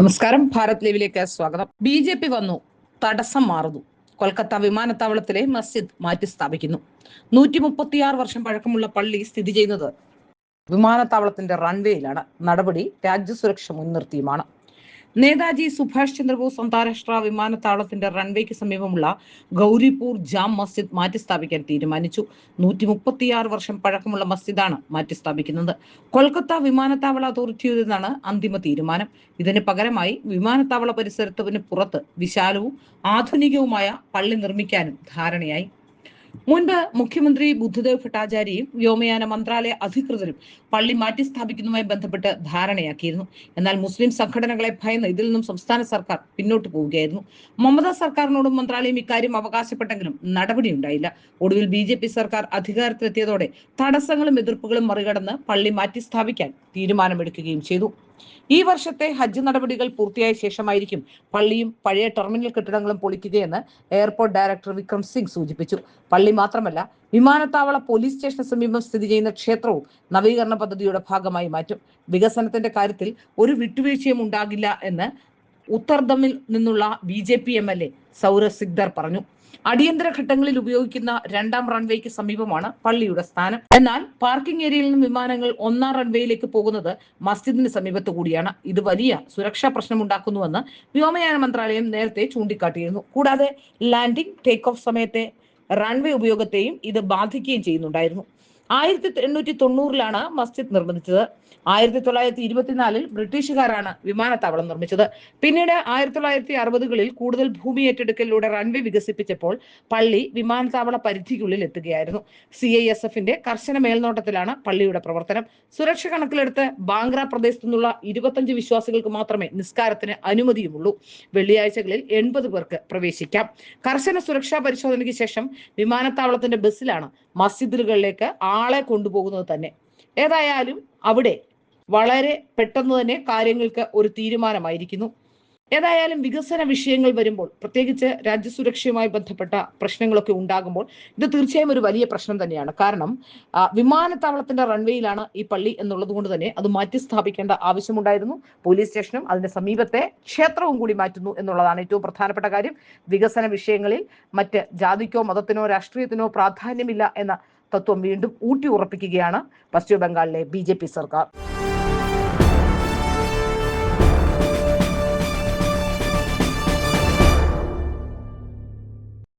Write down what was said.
നമസ്കാരം. ഭാരത് ലൈവിലേക്ക് സ്വാഗതം. ബി.ജെ.പി വന്നു, തടസ്സം മാറുന്നു. കൊൽക്കത്ത വിമാനത്താവളത്തിലെ മസ്ജിദ് മാറ്റി സ്ഥാപിക്കുന്നു. 136 വർഷം പഴക്കമുള്ള പള്ളി സ്ഥിതി ചെയ്യുന്നത് വിമാനത്താവളത്തിന്റെ റൺവേയിലാണ്. നടപടി രാജ്യസുരക്ഷ മുൻനിർത്തിയുമാണ്. നേതാജി സുഭാഷ് ചന്ദ്രബോസ് അന്താരാഷ്ട്ര വിമാനത്താവളത്തിന്റെ റൺവേക്ക് സമീപമുള്ള ഗൗരിപൂർ ജാം മസ്ജിദ് മാറ്റിസ്ഥാപിക്കാൻ തീരുമാനിച്ചു. 136 വർഷം പഴക്കമുള്ള മസ്ജിദാണ് മാറ്റിസ്ഥാപിക്കുന്നത്. കൊൽക്കത്ത വിമാനത്താവള അതോറിറ്റിയുടേതാണ് അന്തിമ തീരുമാനം. ഇതിന് പകരമായി വിമാനത്താവള പരിസരത്തിന് പുറത്ത് വിശാലവും ആധുനികവുമായ പള്ളി നിർമ്മിക്കാനും ധാരണയായി. മുൻപ് മുഖ്യമന്ത്രി ബുദ്ധദേവ് ഭട്ടാചാര്യയും വ്യോമയാന മന്ത്രാലയ അധികൃതരും പള്ളി മാറ്റി സ്ഥാപിക്കുന്നതുമായി ബന്ധപ്പെട്ട് ധാരണയാക്കിയിരുന്നു. എന്നാൽ മുസ്ലിം സംഘടനകളെ ഭയന്ന് ഇതിൽ നിന്നും സംസ്ഥാന സർക്കാർ പിന്നോട്ട് പോവുകയായിരുന്നു. മമതാ സർക്കാരിനോടും മന്ത്രാലയം ഇക്കാര്യം അവകാശപ്പെട്ടെങ്കിലും നടപടിയുണ്ടായില്ല. ഒടുവിൽ ബി.ജെ.പി സർക്കാർ അധികാരത്തിലെത്തിയതോടെ തടസ്സങ്ങളും എതിർപ്പുകളും മറികടന്ന് പള്ളി മാറ്റി സ്ഥാപിക്കാൻ തീരുമാനമെടുക്കുകയും ചെയ്തു. ഈ വർഷത്തെ ഹജ്ജ് നടപടികൾ പൂർത്തിയായ ശേഷമായിരിക്കും പള്ളിയും പഴയ ടെർമിനൽ കെട്ടിടങ്ങളും പൊളിക്കുകയെന്ന് എയർപോർട്ട് ഡയറക്ടർ വിക്രം സിംഗ് സൂചിപ്പിച്ചു. പള്ളി മാത്രമല്ല, വിമാനത്താവള പോലീസ് സ്റ്റേഷന് സമീപം സ്ഥിതി ചെയ്യുന്ന ക്ഷേത്രവും നവീകരണ പദ്ധതിയുടെ ഭാഗമായി മാറ്റും. വികസനത്തിന്റെ കാര്യത്തിൽ ഒരു വിട്ടുവീഴ്ചയും ഉണ്ടാകില്ല എന്ന് ഉത്തർദമിൽ നിന്നുള്ള ബി.ജെ.പി എം.എൽ.എ സൗരഭ് സിക്ദർ പറഞ്ഞു. അടിയന്തര ഘട്ടങ്ങളിൽ ഉപയോഗിക്കുന്ന 2ാം റൺവേക്ക് സമീപമാണ് പള്ളിയുടെ സ്ഥാനം. എന്നാൽ പാർക്കിംഗ് ഏരിയയിൽ നിന്നും വിമാനങ്ങൾ 1ാം റൺവേയിലേക്ക് പോകുന്നത് മസ്ജിദിന് സമീപത്തു കൂടിയാണ്. ഇത് വലിയ സുരക്ഷാ പ്രശ്നമുണ്ടാക്കുന്നുവെന്ന് വ്യോമയാന മന്ത്രാലയം നേരത്തെ ചൂണ്ടിക്കാട്ടിയിരുന്നു. കൂടാതെ ലാൻഡിംഗ്, ടേക്ക് ഓഫ് സമയത്തെ റൺവേ ഉപയോഗത്തെയും ഇത് ബാധിക്കുകയും ചെയ്യുന്നുണ്ടായിരുന്നു. 1890 മസ്ജിദ് നിർമ്മിച്ചത്. 1924 ബ്രിട്ടീഷുകാരാണ് വിമാനത്താവളം നിർമ്മിച്ചത്. പിന്നീട് 1960കളിൽ കൂടുതൽ ഭൂമി ഏറ്റെടുക്കലിലൂടെ റൺവേ വികസിപ്പിച്ചപ്പോൾ പള്ളി വിമാനത്താവള പരിധിക്കുള്ളിൽ എത്തുകയായിരുന്നു. CISFന്റെ കർശന മേൽനോട്ടത്തിലാണ് പള്ളിയുടെ പ്രവർത്തനം. സുരക്ഷ കണക്കിലെടുത്ത് ബാംഗ്ര പ്രദേശത്തു നിന്നുള്ള 25 വിശ്വാസികൾക്ക് മാത്രമേ നിസ്കാരത്തിന് അനുമതിയുമുള്ളൂ. വെള്ളിയാഴ്ചകളിൽ 80 പേർക്ക് പ്രവേശിക്കാം. കർശന സുരക്ഷാ പരിശോധനയ്ക്ക് ശേഷം വിമാനത്താവളത്തിന്റെ ബസ്സിലാണ് മസ്ജിദുകളിലേക്ക് ആളെ കൊണ്ടുപോകുന്നത് തന്നെ. ഏതായാലും അവിടെ വളരെ പെട്ടെന്ന് തന്നെ കാര്യങ്ങൾക്ക് ഒരു തീരുമാനമായിരിക്കുന്നു. ഏതായാലും വികസന വിഷയങ്ങൾ വരുമ്പോൾ, പ്രത്യേകിച്ച് രാജ്യസുരക്ഷയുമായി ബന്ധപ്പെട്ട പ്രശ്നങ്ങളൊക്കെ ഉണ്ടാകുമ്പോൾ ഇത് തീർച്ചയായും ഒരു വലിയ പ്രശ്നം തന്നെയാണ്. കാരണം വിമാനത്താവളത്തിന്റെ റൺവേയിലാണ് ഈ പള്ളി എന്നുള്ളത് കൊണ്ട് തന്നെ അത് മാറ്റി സ്ഥാപിക്കേണ്ട ആവശ്യമുണ്ടായിരുന്നു. പോലീസ് സ്റ്റേഷനും അതിന്റെ സമീപത്തെ ക്ഷേത്രവും കൂടി മാറ്റുന്നു എന്നുള്ളതാണ് ഏറ്റവും പ്രധാനപ്പെട്ട കാര്യം. വികസന വിഷയങ്ങളിൽ മറ്റ് ജാതിക്കോ മതത്തിനോ രാഷ്ട്രീയത്തിനോ പ്രാധാന്യമില്ല എന്ന തത്വം വീണ്ടും ഊട്ടി ഉറപ്പിക്കുകയാണ് പശ്ചിമ ബംഗാളിലെ ബി.ജെ.പി സർക്കാർ.